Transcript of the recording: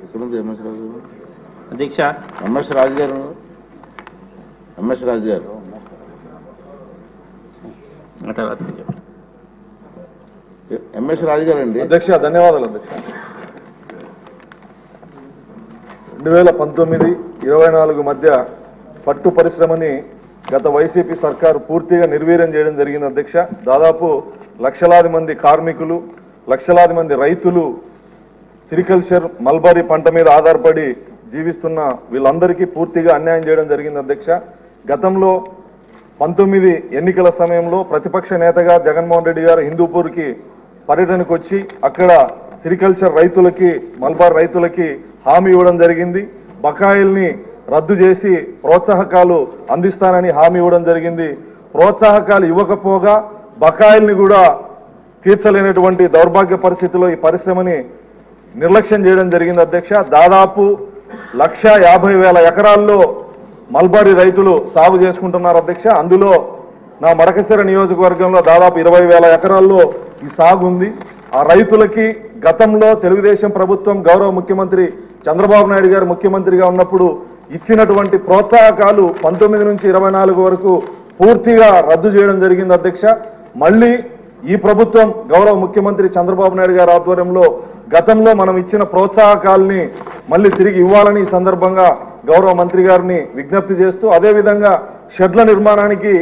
ఎక్కడుంది ఎంఎస్ రాజు అధ్యక్ష? ఎంఎస్ రాజు గారు ఎంఎస్ రాజు గారు అండి. అధ్యక్ష ధన్యవాదాలు అధ్యక్ష. 2019-24 మధ్య పట్టు పరిశ్రమని గత వైసీపీ సర్కారు పూర్తిగా నిర్వీర్యం చేయడం జరిగింది అధ్యక్ష. దాదాపు లక్షలాది మంది కార్మికులు, లక్షలాది మంది రైతులు సిరికల్చర్ మల్బరీ పంట మీద ఆధారపడి జీవిస్తున్న వీళ్ళందరికీ పూర్తిగా అన్యాయం చేయడం జరిగింది అధ్యక్ష. గతంలో 19 ఎన్నికల సమయంలో ప్రతిపక్ష నేతగా జగన్మోహన్ రెడ్డి గారు హిందూపూర్కి పర్యటనకు వచ్చి అక్కడ సిరికల్చర్ రైతులకి, మల్బార్ రైతులకి హామీ ఇవ్వడం జరిగింది. బకాయిల్ని రద్దు చేసి ప్రోత్సాహకాలు అందిస్తానని హామీ ఇవ్వడం జరిగింది. ప్రోత్సాహకాలు ఇవ్వకపోగా బకాయిల్ని కూడా తీర్చలేనటువంటి దౌర్భాగ్య పరిస్థితిలో ఈ పరిశ్రమని నిర్లక్ష్యం చేయడం జరిగింది అధ్యక్ష. దాదాపు 1,50,000 ఎకరాల్లో మల్బరీ రైతులు సాగు చేసుకుంటున్నారు అధ్యక్ష. అందులో నా మడకశిర నియోజకవర్గంలో దాదాపు 20,000 ఎకరాల్లో ఈ సాగు ఉంది. ఆ రైతులకి గతంలో తెలుగుదేశం ప్రభుత్వం గౌరవ ముఖ్యమంత్రి చంద్రబాబు నాయుడు గారు ముఖ్యమంత్రిగా ఉన్నప్పుడు ఇచ్చినటువంటి ప్రోత్సాహకాలు 19 నుంచి 24 వరకు పూర్తిగా రద్దు చేయడం జరిగింది అధ్యక్ష. మళ్ళీ ఈ ప్రభుత్వం గౌరవ ముఖ్యమంత్రి చంద్రబాబు నాయుడు గారి ఆధ్వర్యంలో గతంలో మనం ఇచ్చిన ప్రోత్సాహకాలని మళ్ళీ తిరిగి ఇవ్వాలని ఈ సందర్భంగా గౌరవ మంత్రి గారిని విజ్ఞప్తి చేస్తూ, అదేవిధంగా షెడ్ల నిర్మాణానికి